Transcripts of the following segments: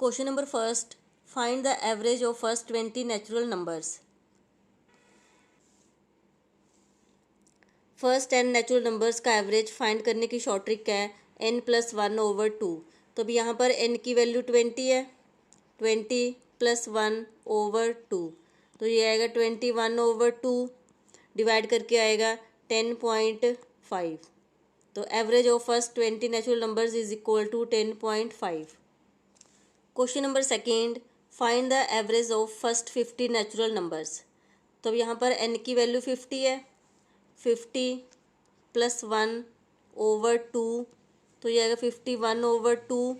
Question number first, find the average of first 20 natural numbers. First 10 natural numbers का average find करने की short trick है n+1/2। तो अभी यहाँ पर n की वैल्यू 20 है, 20 + 1/2, तो ये आएगा 21/2 डिवाइड करके आएगा 10.5। तो average of first 20 natural numbers is equal to 10.5। Question number second, find the average of first 50 natural numbers. तो अब यहाँ पर n की वैल्यू 50 है, 50 + 1/2, तो ये आएगा 51/2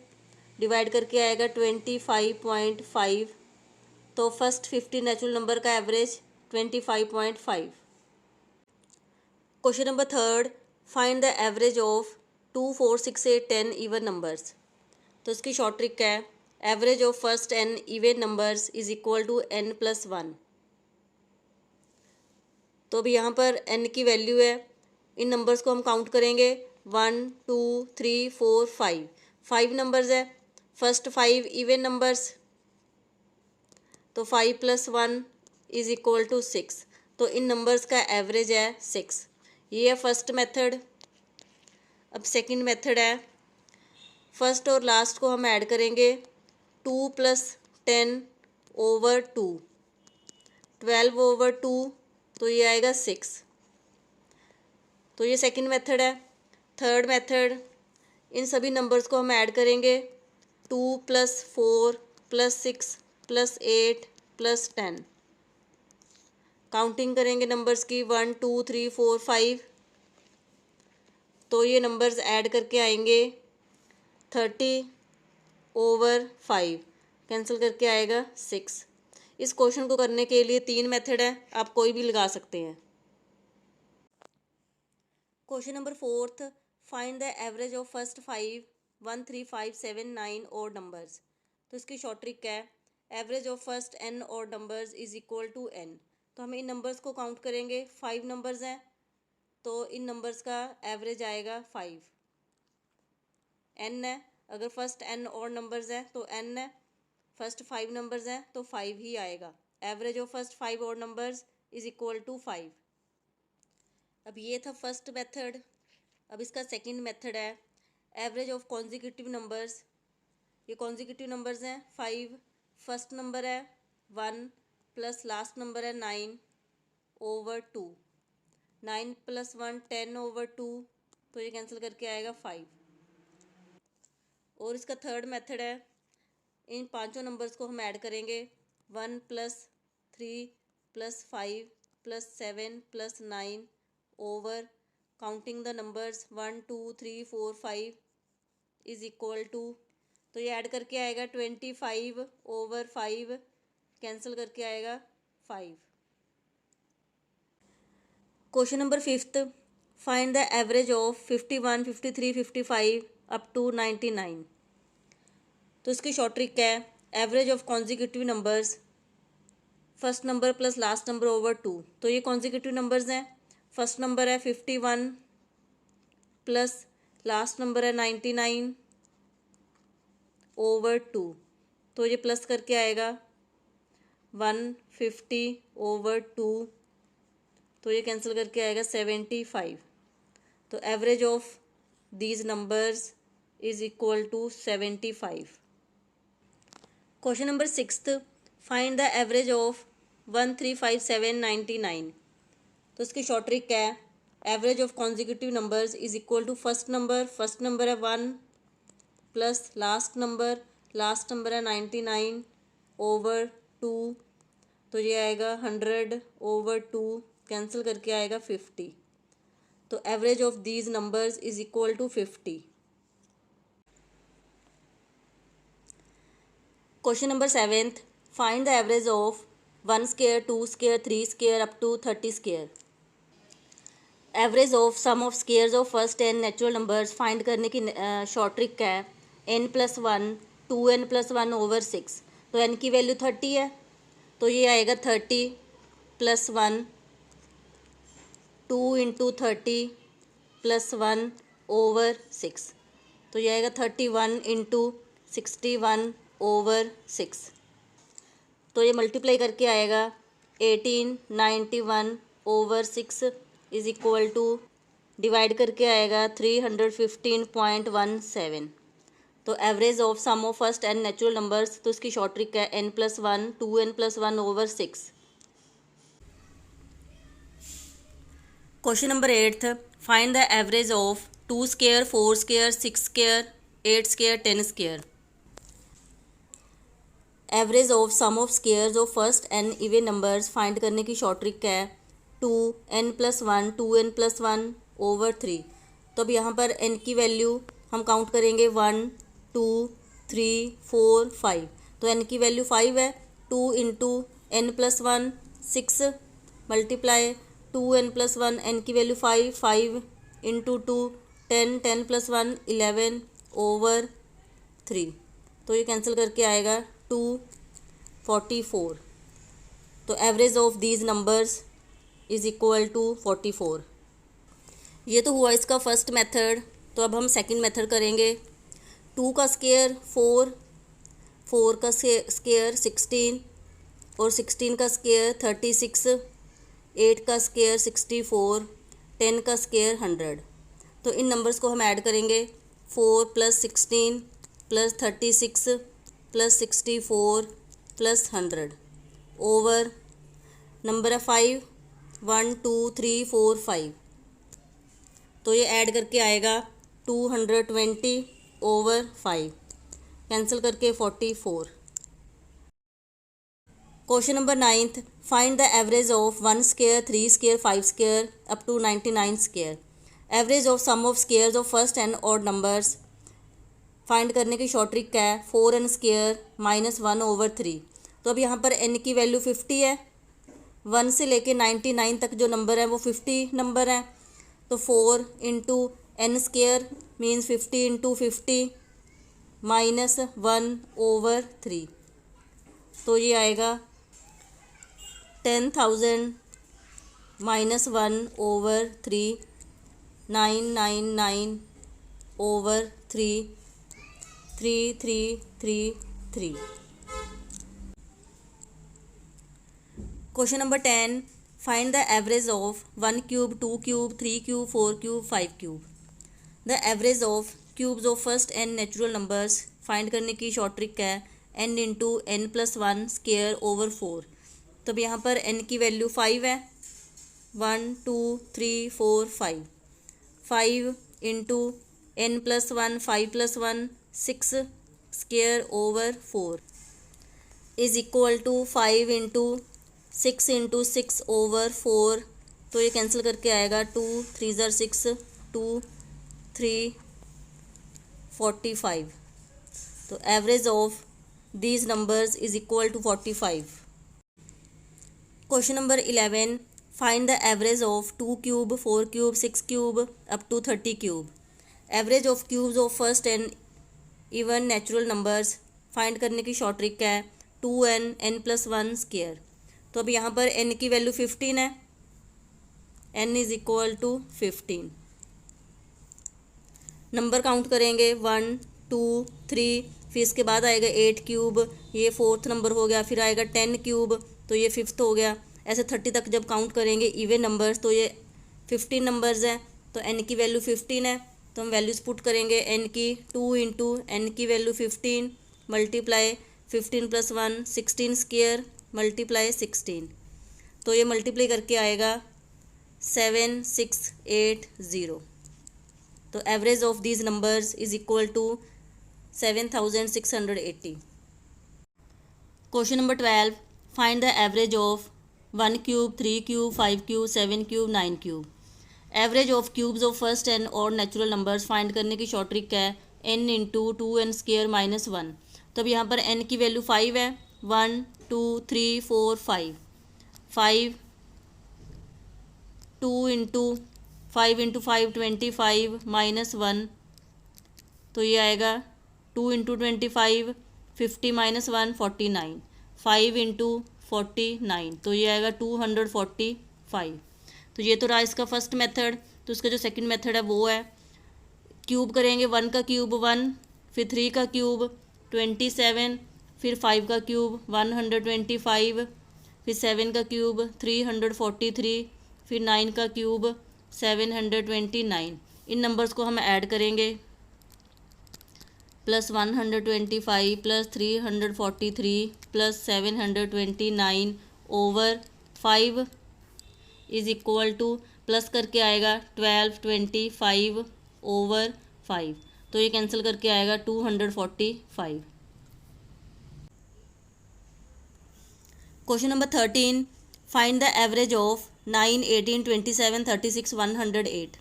डिवाइड करके आएगा 25.5। तो फर्स्ट 50 नेचुरल नंबर का average 25.5। Question number third, find the average of 2, 4, 6, 8, 10 even numbers. तो इसकी शॉर्ट ट्रिक है average of first n even numbers is equal to n+1। तो अभी यहाँ पर n की वैल्यू है, इन नंबर्स को हम काउंट करेंगे 1, 2, 3, 4, 5। 5 नंबर्स है, फर्स्ट 5 इवन नंबर्स, तो 5 + 1 इज इक्वल टू 6। तो इन नंबर्स का एवरेज है 6। ये है फर्स्ट मेथड। अब सेकंड मेथड है, फर्स्ट और लास्ट को हम ऐड करेंगे, 2 + 10/2, 12/2, तो ये आएगा 6। तो ये सेकंड मेथड है। थर्ड मेथड, इन सभी नंबर्स को हम ऐड करेंगे, 2 + 4 + 6 + 8 + 10। काउंटिंग करेंगे नंबर्स की 1, 2, 3, 4, 5, तो ये नंबर्स ऐड करके आएंगे 30/5, कैंसिल करके आएगा 6। इस क्वेश्चन को करने के लिए 3 मेथड है, आप कोई भी लगा सकते हैं। Question number fourth, find the average of first 5, 1, 3, 5, 7, 9 और नंबर्स। तो इसकी शॉर्ट ट्रिक है एवरेज ऑफ फर्स्ट n और numbers is equal to n। तो हम इन नंबर्स को काउंट करेंगे, 5 नंबर्स हैं, तो इन नंबर्स का एवरेज आएगा 5। n है, अगर फर्स्ट n और नंबर्स है तो n है, फर्स्ट 5 नंबर्स हैं तो 5 ही आएगा। एवरेज ऑफ फर्स्ट 5 और नंबर्स इज इक्वल टू 5। अब ये था फर्स्ट मेथड। अब इसका सेकंड मेथड है एवरेज ऑफ कॉन्जिक्यूटिव नंबर्स। ये कॉन्जिक्यूटिव नंबर्स हैं 5, फर्स्ट नंबर है 1 प्लस लास्ट नंबर है 9/2, 9 + 1 10/2, तो ये कैंसिल करके आएगा 5। और इसका थर्ड मेथड है, इन पांचों नंबर्स को हम ऐड करेंगे, 1 + 3 + 5 + 7 + 9 over counting the numbers 1, 2, 3, 4, 5 is equal to, तो ये ऐड करके आएगा 25/5, कैंसिल करके आएगा 5। Question number fifth, find the average of 51, 53, 55 up to 99। तो इसकी शॉर्ट ट्रिक है average of consecutive numbers, first number plus last number over 2। तो ये कॉन्जिक्यूटिव नंबर्स हैं, फर्स्ट नंबर है 51 प्लस लास्ट नंबर है 99/2, तो ये प्लस करके आएगा 150/2, तो ये कैंसिल करके आएगा 75। तो average of these numbers is equal to 75। Question number sixth, find the average of 1, 3, 5, 7, 99। तो इसकी शॉर्ट ट्रिक है average of consecutive numbers is equal to first number है 1 प्लस लास्ट नंबर है 99/2, तो ये आएगा 100/2, कैंसिल करके आएगा 50। तो average of these numbers is equal to 50। Question number seventh, find the average of 1 square, 2 square, 3 square up to 30 square. Average of sum of squares of first 10 natural numbers find करने की short trick है n+1, 2n + 1/6। तो n की value 30 है, तो ये आएगा 30 + 1, 2 × 30 + 1/6, तो ये आएगा 31 × 61 ओवर 6। तो ये मल्टीप्लाई करके आएगा 1891 over 6 is equal to, divide करके आएगा 315.17। तो average of sum of first N natural numbers, तो इसकी शॉर्ट ट्रिक है n+1 2n+1 over 6। Question number 8, find the average of 2 square 4 square 6 square 8 square 10 square. Average of sum of squares of first N even numbers find करने की short trick है 2n+1 2n+1 over 3। तो अब यहाँ पर n की value हम count करेंगे 1 2 3 4 5। तो n की वैल्यू 5 है। 2 into n+1 6 multiply 2n+1, n की वैल्यू 5 5 इंटू 2 10 10+1 11 ओवर 3। तो ये कैंसिल करके आएगा 244। तो average of these numbers is equal to 44। ये तो हुआ इसका फर्स्ट मेथड। तो अब हम सेकंड मेथड करेंगे। 2 का स्क्वायर 4, 4 का स्क्वायर 16 और 16 का स्क्वायर 36, 8 का स्क्वायर 64, 10 का स्क्वायर 100। तो इन नंबर्स को हम ऐड करेंगे 4 + 16 + 36 + 64 + 100 ओवर नंबर है 5 1 2 3 4 5। तो ये ऐड करके आएगा 220 ओवर 5, कैंसिल करके 44। Question number 9, find the average of 1 square 3 square 5 square up to 99 square. Average of sum of squares of first and odd numbers find करने की शॉर्ट ट्रिक है 4n स्क्वायर -1 ओवर 3। तो अब यहाँ पर n की value 50 है। 1 से लेके 99 तक जो नंबर है वो 50 नंबर है। तो 4 into n square means 50 into 50 -1 over 3। तो ये आएगा 10,000 -1 over 3 999 over 3 3333। Question number 10, find the average of 1 cube 2 cube 3 cube 4 cube 5 cube. The average of cubes of first n natural numbers find करने की short trick है n into n+1 square over 4। तो अब यहाँ पर n की value 5 है। 1 2 3 4 5 5 into n+1 5+1 6 square over 4 is equal to 5 into 6 into 6 over 4। तो ये कैंसिल करके आएगा 2 3 ज़र 6 2 3 45। तो average of these numbers is equal to 45। Question number 11, find the average of 2 cube 4 cube 6 cube up to 30 cube. Average of cubes of first and even natural numbers find करने की short trick है 2n n+1 square. तो अब यहाँ पर n की value 15 है। n is equal to 15। Number count करेंगे 1 2 3, फिर इसके बाद आएगा 8 क्यूब, ये 4th नंबर हो गया। फिर आएगा 10 क्यूब, तो ये 5th हो गया। ऐसे 30 तक जब काउंट करेंगे इवन नंबर्स तो ये 15 नंबर्स हैं। तो n की वैल्यू 15 है। तो हम वैल्यूज़ पुट करेंगे n की 2 इंटू n की वैल्यू 15 मल्टीप्लाई 15 + 1 16 स्क्वायर मल्टीप्लाई 16। तो ये मल्टीप्लाई करके आएगा 7680। तो average of these numbers is equal to 7680। Question number 12, find the average of 1 cube 3 cube 5 cube 7 cube 9 cube. Average of cubes of first and और natural numbers find करने की short trick है n into 2n square -1। तो अब यहाँ पर n की value 5 है। 1 2 3 4 5 5 2 इंटू 5 इंटू 5 25 -1। तो ये आएगा 2 इंटू 25 50 -1 49 5 इंटू 49। तो ये आएगा 245। तो ये तो रहा इसका फर्स्ट मेथड। तो उसका जो सेकंड मेथड है वो है क्यूब करेंगे। 1 का क्यूब 1, फिर 3 का क्यूब 27, फिर 5 का क्यूब 125, फिर 7 का क्यूब 343, फिर 9 का क्यूब 729। इन नंबर्स को हम ऐड करेंगे, plus 125 plus 343 plus 729 over 5 is equal to, plus करके आएगा 1225 ओवर 5, तो ये कैंसिल करके आएगा 245। Question number 13, find the average of 9, 18, 27, 36, 108।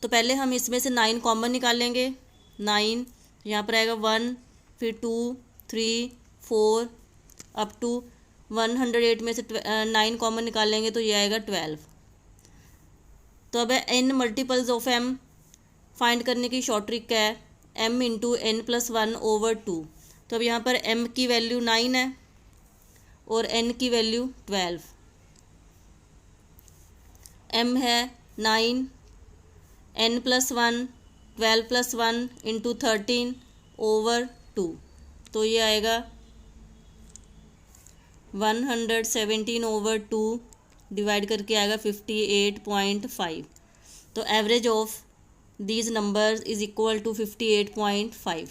तो पहले हम इसमें से 9 कॉमन निकालेंगे। 9 यहाँ पर आएगा 1, फिर 2, 3, 4 अप टू 108 में से 9 कॉमन निकालेंगे तो ये आएगा 12। तो अब n multiples of m find करने की शॉर्ट ट्रिक है m into n plus 1 over 2। तो अब यहाँ पर m की वैल्यू 9 है और n की वैल्यू 12। m है 9, n plus 1, 12 plus 1 into 13 over 2, तो ये आएगा 117 ओवर 2 डिवाइड करके आएगा 58.5। तो average of these numbers is equal to 58.5।